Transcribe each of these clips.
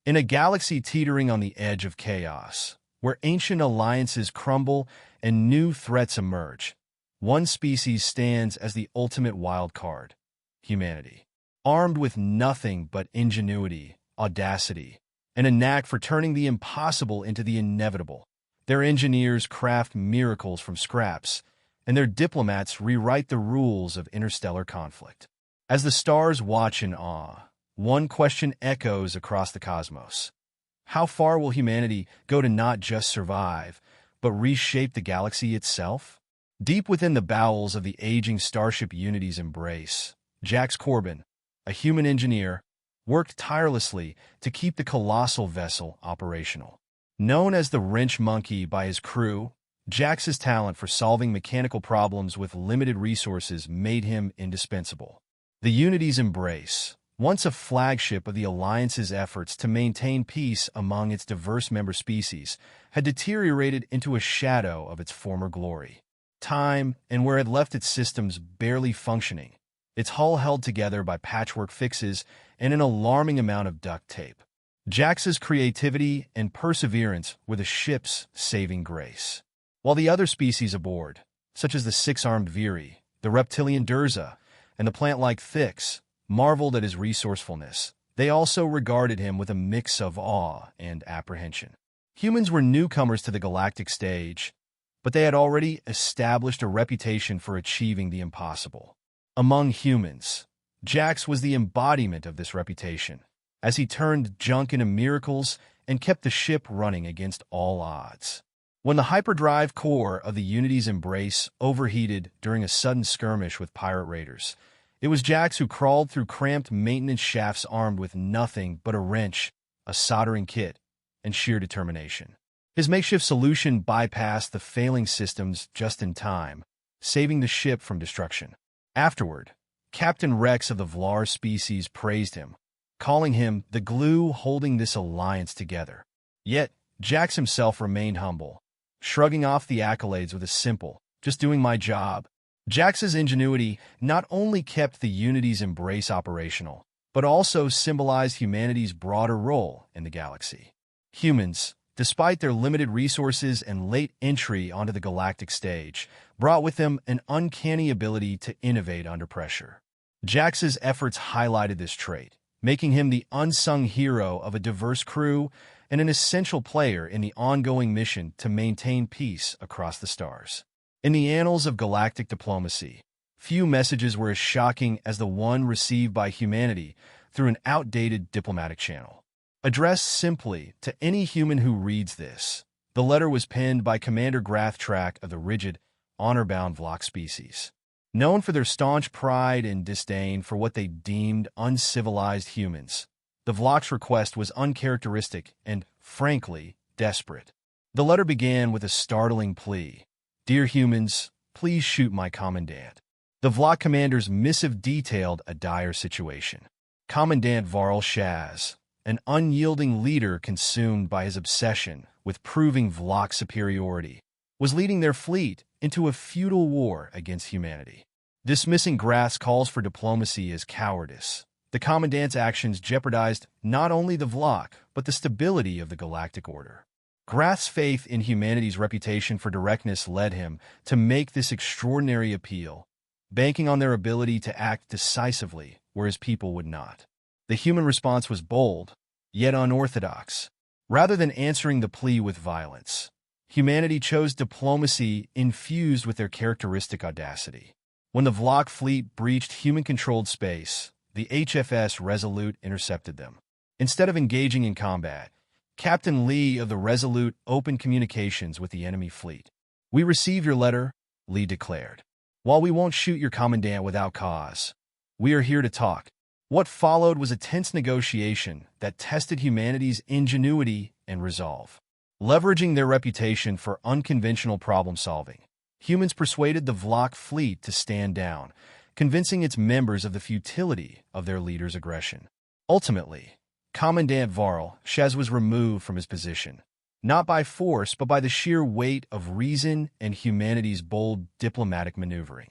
In a galaxy teetering on the edge of chaos, where ancient alliances crumble and new threats emerge, one species stands as the ultimate wild card: humanity. Armed with nothing but ingenuity, audacity, and a knack for turning the impossible into the inevitable, their engineers craft miracles from scraps, and their diplomats rewrite the rules of interstellar conflict. As the stars watch in awe, one question echoes across the cosmos: how far will humanity go to not just survive, but reshape the galaxy itself? Deep within the bowels of the aging Starship Unity's embrace, Jax Corbin, a human engineer, worked tirelessly to keep the colossal vessel operational. Known as the Wrench Monkey by his crew, Jax's talent for solving mechanical problems with limited resources made him indispensable. The Unity's embrace, once a flagship of the Alliance's efforts to maintain peace among its diverse member species, had deteriorated into a shadow of its former glory. Time, and where it left its systems barely functioning, its hull held together by patchwork fixes and an alarming amount of duct tape. Jax's creativity and perseverance were the ship's saving grace. While the other species aboard, such as the six-armed Viri, the reptilian Durza, and the plant-like Thix, marveled at his resourcefulness, they also regarded him with a mix of awe and apprehension. Humans were newcomers to the galactic stage, but they had already established a reputation for achieving the impossible. Among humans, Jax was the embodiment of this reputation, as he turned junk into miracles and kept the ship running against all odds. When the hyperdrive core of the Unity's embrace overheated during a sudden skirmish with pirate raiders, it was Jax who crawled through cramped maintenance shafts armed with nothing but a wrench, a soldering kit, and sheer determination. His makeshift solution bypassed the failing systems just in time, saving the ship from destruction. Afterward, Captain Rex of the Vlar species praised him, calling him the glue holding this alliance together. Yet, Jax himself remained humble, shrugging off the accolades with a simple, "just doing my job." Jax's ingenuity not only kept the Unity's embrace operational, but also symbolized humanity's broader role in the galaxy. Humans, despite their limited resources and late entry onto the galactic stage, brought with them an uncanny ability to innovate under pressure. Jax's efforts highlighted this trait, making him the unsung hero of a diverse crew and an essential player in the ongoing mission to maintain peace across the stars. In the annals of galactic diplomacy, few messages were as shocking as the one received by humanity through an outdated diplomatic channel. Addressed simply to any human who reads this, the letter was penned by Commander Grathtrack of the rigid, honor-bound Vlock species. Known for their staunch pride and disdain for what they deemed uncivilized humans, the Vlock's request was uncharacteristic and, frankly, desperate. The letter began with a startling plea: "Dear humans, please shoot my commandant." The Vlock commander's missive detailed a dire situation. Commandant Varl Shaz, an unyielding leader consumed by his obsession with proving Vlock superiority, was leading their fleet into a futile war against humanity. Dismissing Grath's calls for diplomacy as cowardice, the Commandant's actions jeopardized not only the Vlock, but the stability of the galactic order. Grath's faith in humanity's reputation for directness led him to make this extraordinary appeal, banking on their ability to act decisively where his people would not. The human response was bold, yet unorthodox. Rather than answering the plea with violence, humanity chose diplomacy infused with their characteristic audacity. When the Vlock fleet breached human-controlled space, the HFS Resolute intercepted them. Instead of engaging in combat, Captain Lee of the Resolute opened communications with the enemy fleet. "We received your letter," Lee declared. "While we won't shoot your commandant without cause, we are here to talk." What followed was a tense negotiation that tested humanity's ingenuity and resolve. Leveraging their reputation for unconventional problem-solving, humans persuaded the Vlock fleet to stand down, convincing its members of the futility of their leader's aggression. Ultimately, Commandant Varl Shaz was removed from his position, not by force but by the sheer weight of reason and humanity's bold diplomatic maneuvering.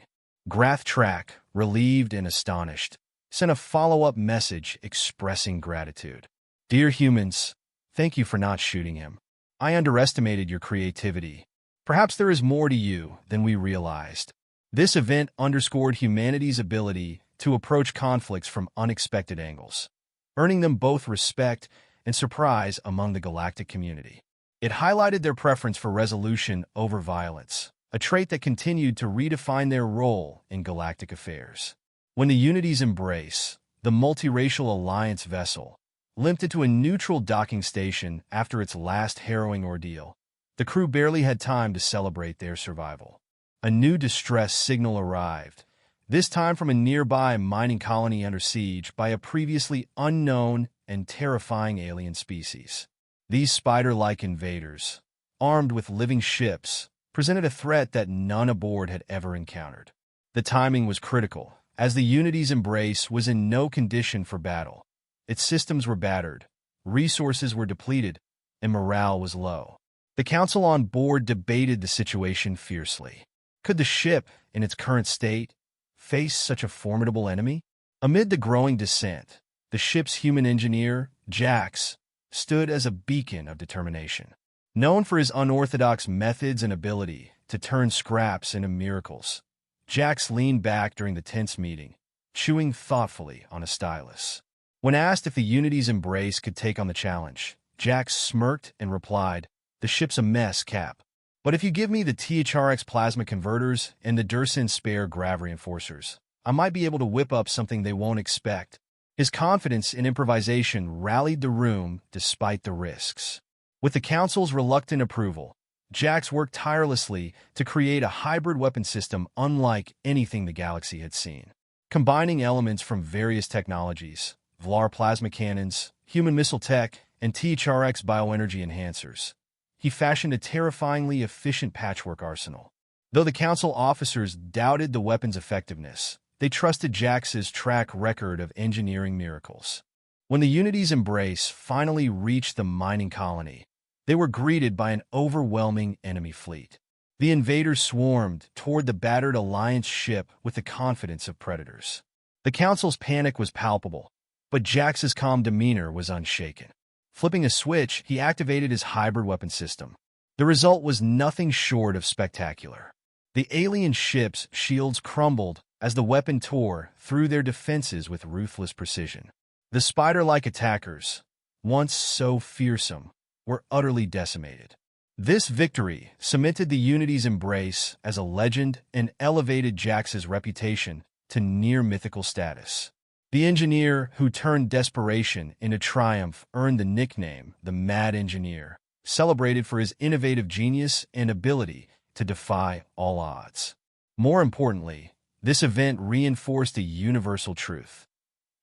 Grathtrack, relieved and astonished, sent a follow-up message expressing gratitude. Dear humans, thank you for not shooting him. I underestimated your creativity. Perhaps there is more to you than we realized. This event underscored humanity's ability to approach conflicts from unexpected angles, earning them both respect and surprise among the galactic community. It highlighted their preference for resolution over violence, a trait that continued to redefine their role in galactic affairs. When the Unity's Embrace, the multiracial alliance vessel, limped into a neutral docking station after its last harrowing ordeal, the crew barely had time to celebrate their survival. A new distress signal arrived, this time from a nearby mining colony under siege by a previously unknown and terrifying alien species. These spider-like invaders, armed with living ships, presented a threat that none aboard had ever encountered. The timing was critical, as the Unity's Embrace was in no condition for battle. Its systems were battered, resources were depleted, and morale was low. The council on board debated the situation fiercely. Could the ship, in its current state, face such a formidable enemy? Amid the growing dissent, the ship's human engineer, Jax, stood as a beacon of determination. Known for his unorthodox methods and ability to turn scraps into miracles, Jax leaned back during the tense meeting, chewing thoughtfully on a stylus. When asked if the Unity's Embrace could take on the challenge, Jax smirked and replied, "The ship's a mess, Cap. But if you give me the THRX plasma converters and the Dursin spare grav reinforcers, I might be able to whip up something they won't expect." His confidence in improvisation rallied the room despite the risks. With the Council's reluctant approval, Jax worked tirelessly to create a hybrid weapon system unlike anything the galaxy had seen. Combining elements from various technologies, Vlar plasma cannons, human missile tech, and THRX bioenergy enhancers, he fashioned a terrifyingly efficient patchwork arsenal. Though the Council officers doubted the weapon's effectiveness, they trusted Jax's track record of engineering miracles. When the Unity's Embrace finally reached the mining colony, they were greeted by an overwhelming enemy fleet. The invaders swarmed toward the battered Alliance ship with the confidence of predators. The Council's panic was palpable, but Jax's calm demeanor was unshaken. Flipping a switch, he activated his hybrid weapon system. The result was nothing short of spectacular. The alien ship's shields crumbled as the weapon tore through their defenses with ruthless precision. The spider-like attackers, once so fearsome, were utterly decimated. This victory cemented the Unity's Embrace as a legend and elevated Jax's reputation to near-mythical status. The engineer who turned desperation into triumph earned the nickname the Mad Engineer, celebrated for his innovative genius and ability to defy all odds. More importantly, this event reinforced a universal truth.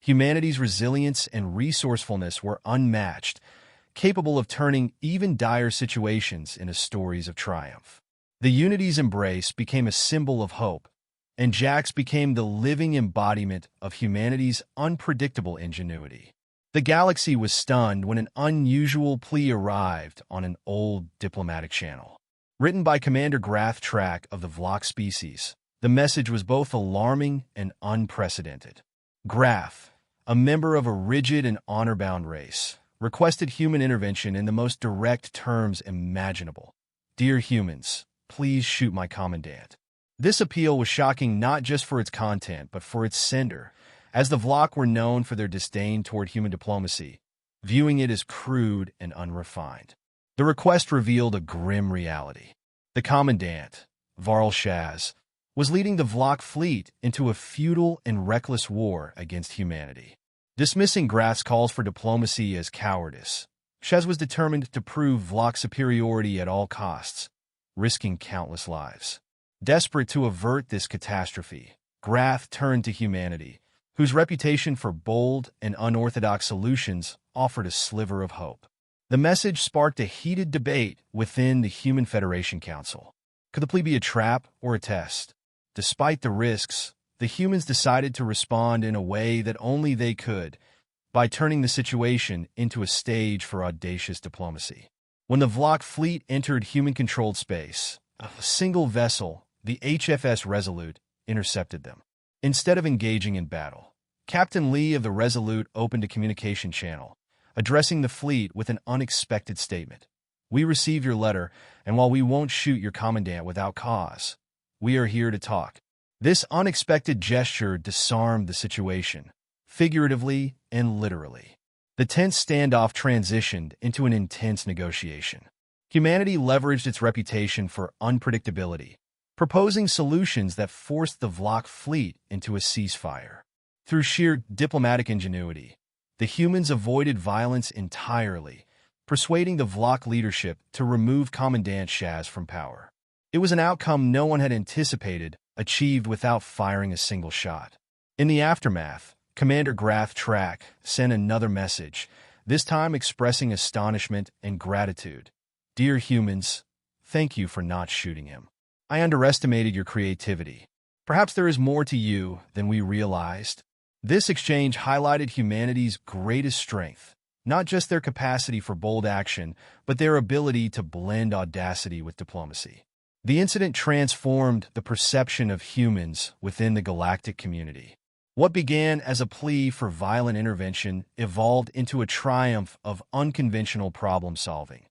Humanity's resilience and resourcefulness were unmatched, capable of turning even dire situations into stories of triumph. The Unity's Embrace became a symbol of hope, and Jax became the living embodiment of humanity's unpredictable ingenuity. The galaxy was stunned when an unusual plea arrived on an old diplomatic channel. Written by Commander Grath Track of the Vlock species, the message was both alarming and unprecedented. Grath, a member of a rigid and honor-bound race, requested human intervention in the most direct terms imaginable. "Dear humans, please shoot my commandant." This appeal was shocking not just for its content, but for its sender, as the Vlock were known for their disdain toward human diplomacy, viewing it as crude and unrefined. The request revealed a grim reality. The commandant, Varl Shaz, was leading the Vlock fleet into a futile and reckless war against humanity. Dismissing Grath's calls for diplomacy as cowardice, Shaz was determined to prove Vlock superiority at all costs, risking countless lives. Desperate to avert this catastrophe, Grath turned to humanity, whose reputation for bold and unorthodox solutions offered a sliver of hope. The message sparked a heated debate within the Human Federation Council. Could the plea be a trap or a test? Despite the risks, the humans decided to respond in a way that only they could, by turning the situation into a stage for audacious diplomacy. When the Vlock fleet entered human-controlled space, a single vessel, the HFS Resolute, intercepted them. Instead of engaging in battle, Captain Lee of the Resolute opened a communication channel, addressing the fleet with an unexpected statement. "We received your letter, and while we won't shoot your commandant without cause, we are here to talk." This unexpected gesture disarmed the situation, figuratively and literally. The tense standoff transitioned into an intense negotiation. Humanity leveraged its reputation for unpredictability, proposing solutions that forced the Vlach fleet into a ceasefire. Through sheer diplomatic ingenuity, the humans avoided violence entirely, persuading the Vlach leadership to remove Commandant Shaz from power. It was an outcome no one had anticipated, achieved without firing a single shot. In the aftermath, Commander Graf Track sent another message, this time expressing astonishment and gratitude. "Dear humans, thank you for not shooting him. I underestimated your creativity. Perhaps there is more to you than we realized." This exchange highlighted humanity's greatest strength, not just their capacity for bold action, but their ability to blend audacity with diplomacy. The incident transformed the perception of humans within the galactic community. What began as a plea for violent intervention evolved into a triumph of unconventional problem-solving,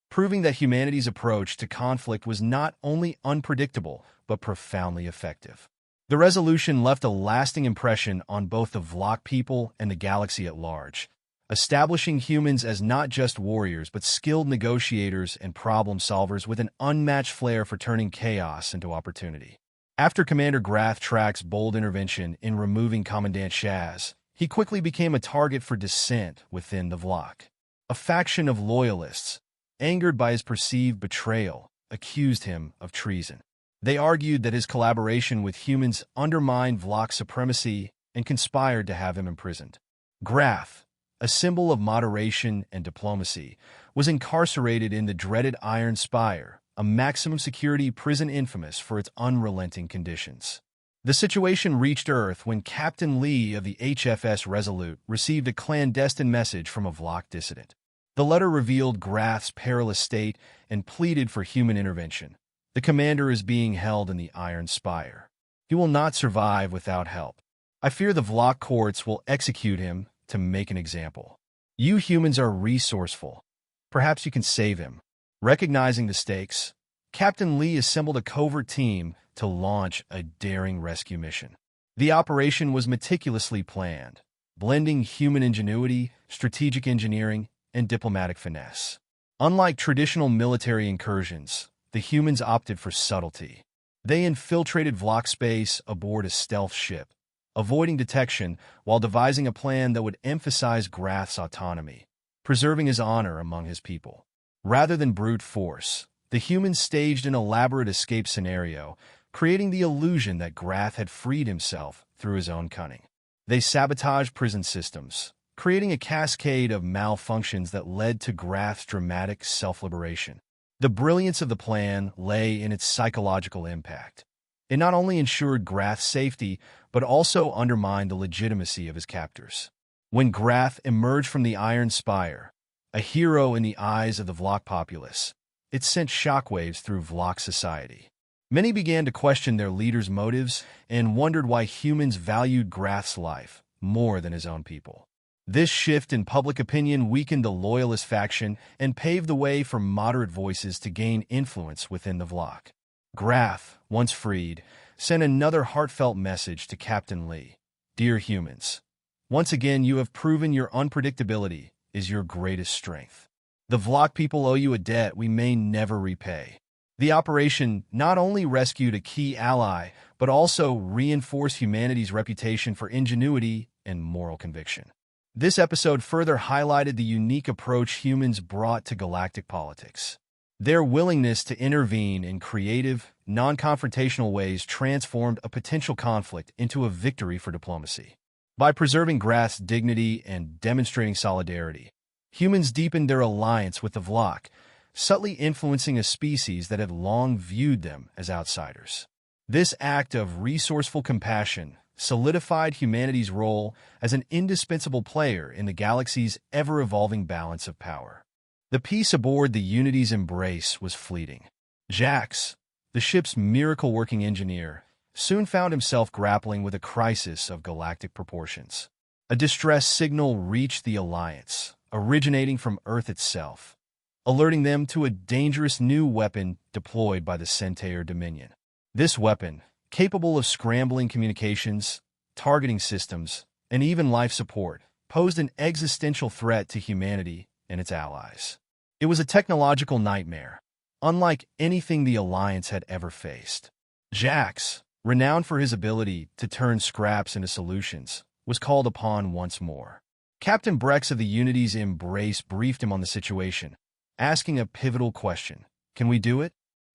proving that humanity's approach to conflict was not only unpredictable, but profoundly effective. The resolution left a lasting impression on both the Vlach people and the galaxy at large, establishing humans as not just warriors but skilled negotiators and problem-solvers with an unmatched flair for turning chaos into opportunity. After Commander Graf Track's bold intervention in removing Commandant Shaz, he quickly became a target for dissent within the Vlach. A faction of loyalists, angered by his perceived betrayal, accused him of treason. They argued that his collaboration with humans undermined Vlach supremacy and conspired to have him imprisoned. Graf, a symbol of moderation and diplomacy, was incarcerated in the dreaded Iron Spire, a maximum-security prison infamous for its unrelenting conditions. The situation reached Earth when Captain Lee of the HFS Resolute received a clandestine message from a Vlach dissident. The letter revealed Graf's perilous state and pleaded for human intervention. "The commander is being held in the Iron Spire. He will not survive without help. I fear the Vlach courts will execute him to make an example. You humans are resourceful. Perhaps you can save him." Recognizing the stakes, Captain Lee assembled a covert team to launch a daring rescue mission. The operation was meticulously planned, blending human ingenuity, strategic engineering, and diplomatic finesse. Unlike traditional military incursions, the humans opted for subtlety. They infiltrated Vlach space aboard a stealth ship, avoiding detection while devising a plan that would emphasize Graf's autonomy, preserving his honor among his people. Rather than brute force, the humans staged an elaborate escape scenario, creating the illusion that Graf had freed himself through his own cunning. They sabotaged prison systems, creating a cascade of malfunctions that led to Graf's dramatic self-liberation. The brilliance of the plan lay in its psychological impact. It not only ensured Graf's safety, but also undermined the legitimacy of his captors. When Graf emerged from the Iron Spire, a hero in the eyes of the Vlach populace, it sent shockwaves through Vlach society. Many began to question their leader's motives and wondered why humans valued Graf's life more than his own people. This shift in public opinion weakened the loyalist faction and paved the way for moderate voices to gain influence within the Vlach. Graf, once freed, sent another heartfelt message to Captain Lee. "Dear humans, once again you have proven your unpredictability is your greatest strength. The Vlach people owe you a debt we may never repay." The operation not only rescued a key ally, but also reinforced humanity's reputation for ingenuity and moral conviction. This episode further highlighted the unique approach humans brought to galactic politics. Their willingness to intervene in creative, non-confrontational ways transformed a potential conflict into a victory for diplomacy. By preserving Graf's dignity and demonstrating solidarity, humans deepened their alliance with the Vlach, subtly influencing a species that had long viewed them as outsiders. This act of resourceful compassion solidified humanity's role as an indispensable player in the galaxy's ever-evolving balance of power. The peace aboard the Unity's Embrace was fleeting. Jax, the ship's miracle-working engineer, soon found himself grappling with a crisis of galactic proportions. A distress signal reached the Alliance, originating from Earth itself, alerting them to a dangerous new weapon deployed by the Centaur Dominion. This weapon, capable of scrambling communications, targeting systems, and even life support, posed an existential threat to humanity and its allies. It was a technological nightmare, unlike anything the Alliance had ever faced. Jax, renowned for his ability to turn scraps into solutions, was called upon once more. Captain Brex of the Unity's Embrace briefed him on the situation, asking a pivotal question. Can we do it?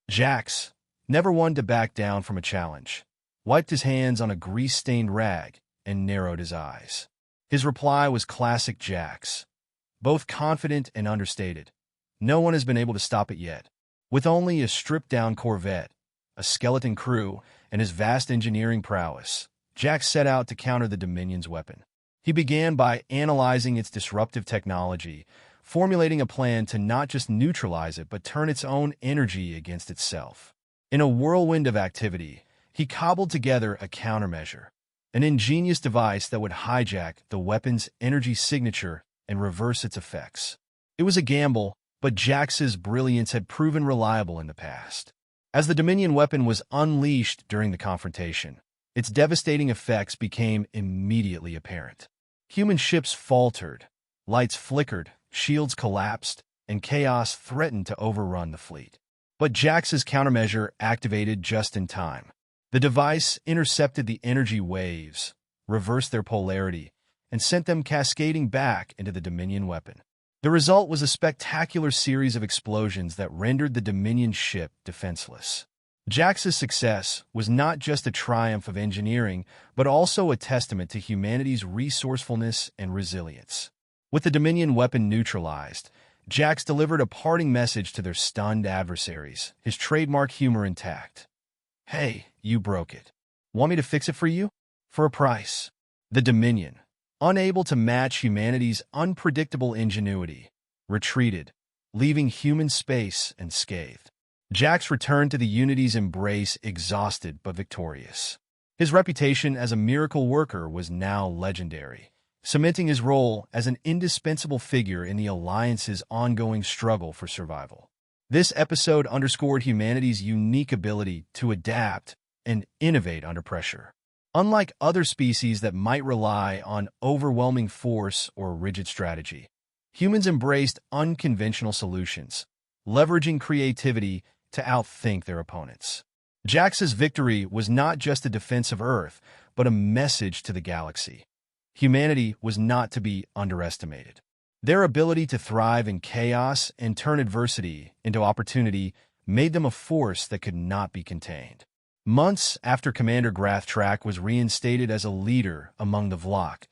Jax, never one to back down from a challenge, wiped his hands on a grease-stained rag and narrowed his eyes. His reply was classic Jax, both confident and understated. No one has been able to stop it yet. With only a stripped-down Corvette, a skeleton crew, and his vast engineering prowess, Jax set out to counter the Dominion's weapon. He began by analyzing its disruptive technology, formulating a plan to not just neutralize it but turn its own energy against itself. In a whirlwind of activity, he cobbled together a countermeasure, an ingenious device that would hijack the weapon's energy signature and reverse its effects. It was a gamble, but Jax's brilliance had proven reliable in the past. As the Dominion weapon was unleashed during the confrontation, its devastating effects became immediately apparent. Human ships faltered, lights flickered, shields collapsed, and chaos threatened to overrun the fleet. But Jax's countermeasure activated just in time. The device intercepted the energy waves, reversed their polarity, and sent them cascading back into the Dominion weapon. The result was a spectacular series of explosions that rendered the Dominion ship defenseless. Jax's success was not just a triumph of engineering, but also a testament to humanity's resourcefulness and resilience. With the Dominion weapon neutralized, Jax delivered a parting message to their stunned adversaries, his trademark humor intact. "Hey, you broke it. Want me to fix it for you? For a price." The Dominion, unable to match humanity's unpredictable ingenuity, retreated, leaving human space unscathed. Jax returned to the Unity's Embrace exhausted but victorious. His reputation as a miracle worker was now legendary, cementing his role as an indispensable figure in the Alliance's ongoing struggle for survival. This episode underscored humanity's unique ability to adapt and innovate under pressure. Unlike other species that might rely on overwhelming force or rigid strategy, humans embraced unconventional solutions, leveraging creativity to outthink their opponents. Jax's victory was not just a defense of Earth, but a message to the galaxy. Humanity was not to be underestimated. Their ability to thrive in chaos and turn adversity into opportunity made them a force that could not be contained. Months after Commander Grathtrack was reinstated as a leader among the Vlok,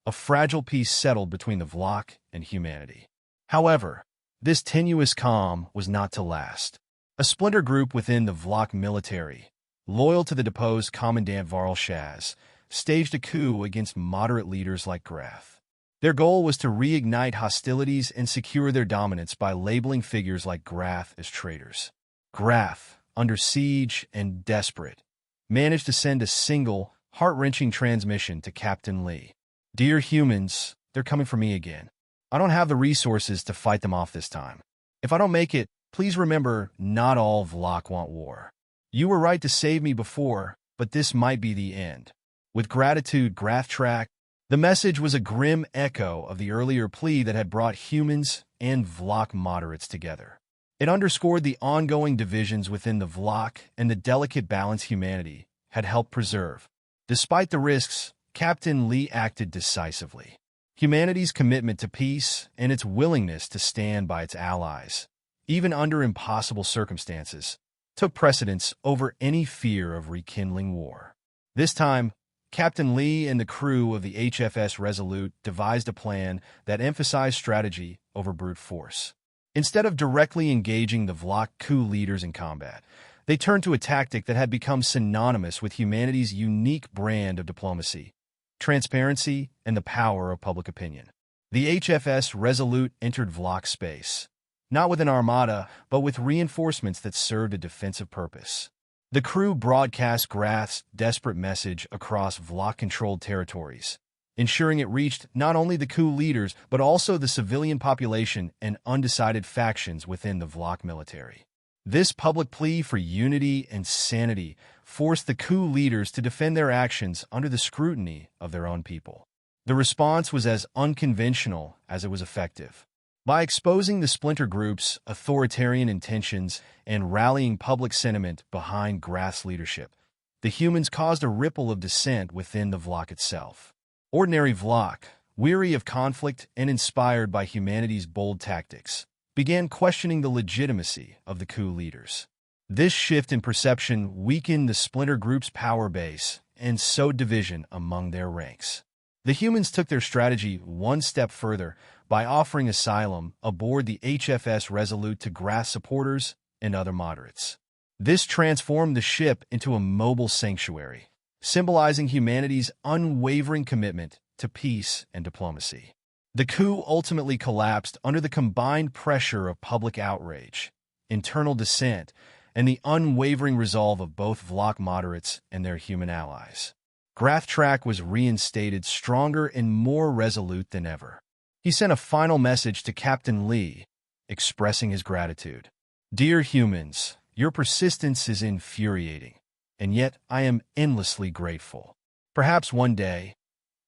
a fragile peace settled between the Vlok and humanity. However, this tenuous calm was not to last. A splinter group within the Vlok military, loyal to the deposed Commandant Varl Shaz, staged a coup against moderate leaders like Grath. Their goal was to reignite hostilities and secure their dominance by labeling figures like Grath as traitors. Grath, under siege and desperate, managed to send a single, heart-wrenching transmission to Captain Lee. "Dear humans, they're coming for me again. I don't have the resources to fight them off this time. If I don't make it, please remember, not all Vlok want war. You were right to save me before, but this might be the end. With gratitude, Grathtrack." The message was a grim echo of the earlier plea that had brought humans and Vlok moderates together. It underscored the ongoing divisions within the Vlok and the delicate balance humanity had helped preserve. Despite the risks, Captain Lee acted decisively. Humanity's commitment to peace and its willingness to stand by its allies, even under impossible circumstances, took precedence over any fear of rekindling war. This time, Captain Lee and the crew of the HFS Resolute devised a plan that emphasized strategy over brute force. Instead of directly engaging the Vlok coup leaders in combat, they turned to a tactic that had become synonymous with humanity's unique brand of diplomacy: transparency and the power of public opinion. The HFS Resolute entered Vlok space, not with an armada, but with reinforcements that served a defensive purpose. The crew broadcast Grath's desperate message across Vlok-controlled territories, ensuring it reached not only the coup leaders but also the civilian population and undecided factions within the Vlach military. This public plea for unity and sanity forced the coup leaders to defend their actions under the scrutiny of their own people. The response was as unconventional as it was effective. By exposing the splinter groups' authoritarian intentions and rallying public sentiment behind Graath's leadership, the humans caused a ripple of dissent within the Vlach itself. Ordinary Vlach, weary of conflict and inspired by humanity's bold tactics, began questioning the legitimacy of the coup leaders. This shift in perception weakened the splinter group's power base and sowed division among their ranks. The humans took their strategy one step further by offering asylum aboard the HFS Resolute to Graath supporters and other moderates. This transformed the ship into a mobile sanctuary, symbolizing humanity's unwavering commitment to peace and diplomacy. The coup ultimately collapsed under the combined pressure of public outrage, internal dissent, and the unwavering resolve of both Vlach moderates and their human allies. Graath was reinstated stronger and more resolute than ever. He sent a final message to Captain Lee, expressing his gratitude. "Dear humans, your persistence is infuriating, and yet I am endlessly grateful. Perhaps one day,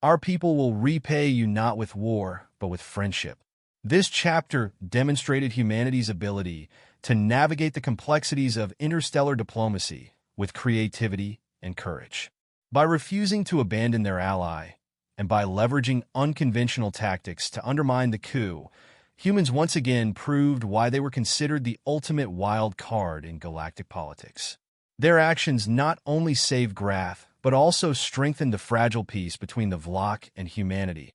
our people will repay you not with war, but with friendship." This chapter demonstrated humanity's ability to navigate the complexities of interstellar diplomacy with creativity and courage. By refusing to abandon their ally, and by leveraging unconventional tactics to undermine the coup, humans once again proved why they were considered the ultimate wild card in galactic politics. Their actions not only saved Graath, but also strengthened the fragile peace between the Vlach and humanity,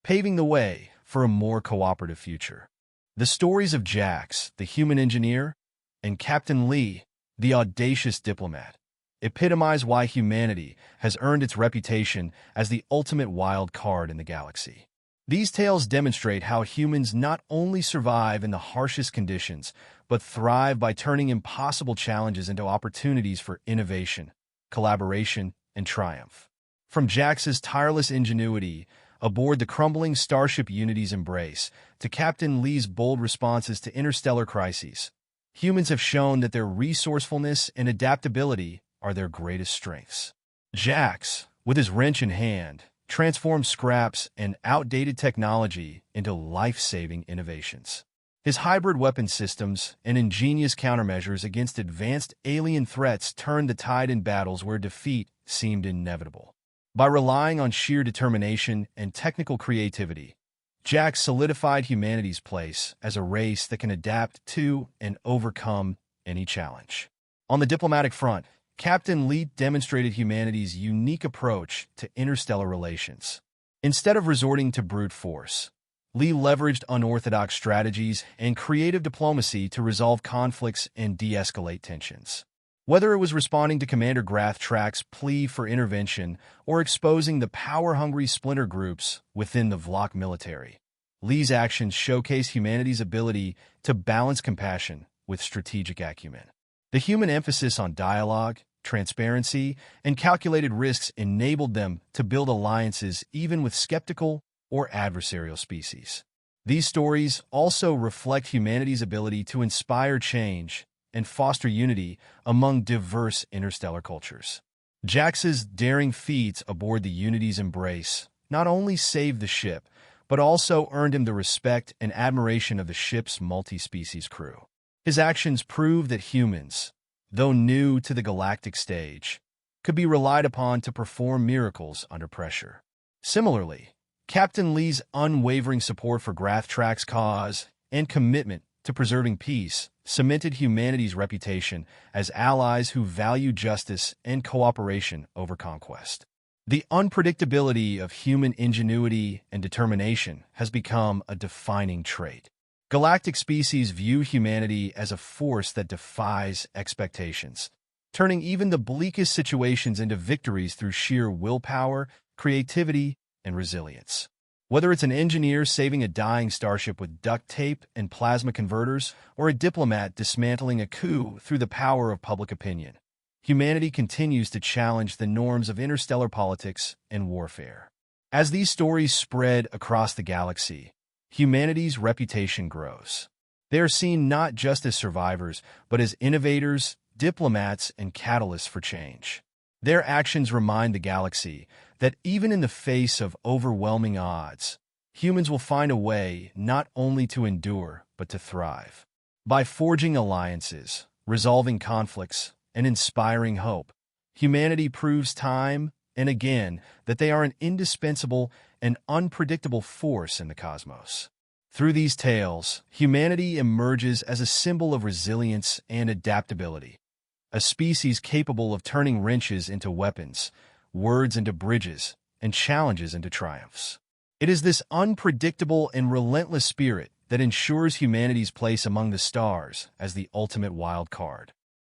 paving the way for a more cooperative future. The stories of Jax, the human engineer, and Captain Lee, the audacious diplomat, epitomize why humanity has earned its reputation as the ultimate wild card in the galaxy. These tales demonstrate how humans not only survive in the harshest conditions, but thrive by turning impossible challenges into opportunities for innovation, collaboration, and triumph. From Jax's tireless ingenuity aboard the crumbling Starship Unity's Embrace to Captain Lee's bold responses to interstellar crises, humans have shown that their resourcefulness and adaptability are their greatest strengths. Jax, with his wrench in hand, transformed scraps and outdated technology into life-saving innovations. His hybrid weapon systems and ingenious countermeasures against advanced alien threats turned the tide in battles where defeat seemed inevitable. By relying on sheer determination and technical creativity, Jax solidified humanity's place as a race that can adapt to and overcome any challenge. On the diplomatic front, Captain Lee demonstrated humanity's unique approach to interstellar relations. Instead of resorting to brute force, Lee leveraged unorthodox strategies and creative diplomacy to resolve conflicts and de-escalate tensions. Whether it was responding to Commander Graath's plea for intervention or exposing the power-hungry splinter groups within the Vlach military, Lee's actions showcase humanity's ability to balance compassion with strategic acumen. The human emphasis on dialogue, transparency, and calculated risks enabled them to build alliances even with skeptical or adversarial species. These stories also reflect humanity's ability to inspire change and foster unity among diverse interstellar cultures. Jax's daring feats aboard the Unity's Embrace not only saved the ship, but also earned him the respect and admiration of the ship's multi-species crew. His actions prove that humans, though new to the galactic stage, could be relied upon to perform miracles under pressure. Similarly, Captain Lee's unwavering support for Graath's cause and commitment to preserving peace cemented humanity's reputation as allies who value justice and cooperation over conquest. The unpredictability of human ingenuity and determination has become a defining trait. Galactic species view humanity as a force that defies expectations, turning even the bleakest situations into victories through sheer willpower, creativity, and resilience. Whether it's an engineer saving a dying starship with duct tape and plasma converters, or a diplomat dismantling a coup through the power of public opinion, humanity continues to challenge the norms of interstellar politics and warfare. As these stories spread across the galaxy, humanity's reputation grows. They are seen not just as survivors, but as innovators, diplomats, and catalysts for change. Their actions remind the galaxy that even in the face of overwhelming odds, humans will find a way not only to endure, but to thrive. By forging alliances, resolving conflicts, and inspiring hope, humanity proves time and again that they are an indispensable and unpredictable force in the cosmos. Through these tales, humanity emerges as a symbol of resilience and adaptability, a species capable of turning wrenches into weapons, words into bridges, and challenges into triumphs. It is this unpredictable and relentless spirit that ensures humanity's place among the stars as the ultimate wild card.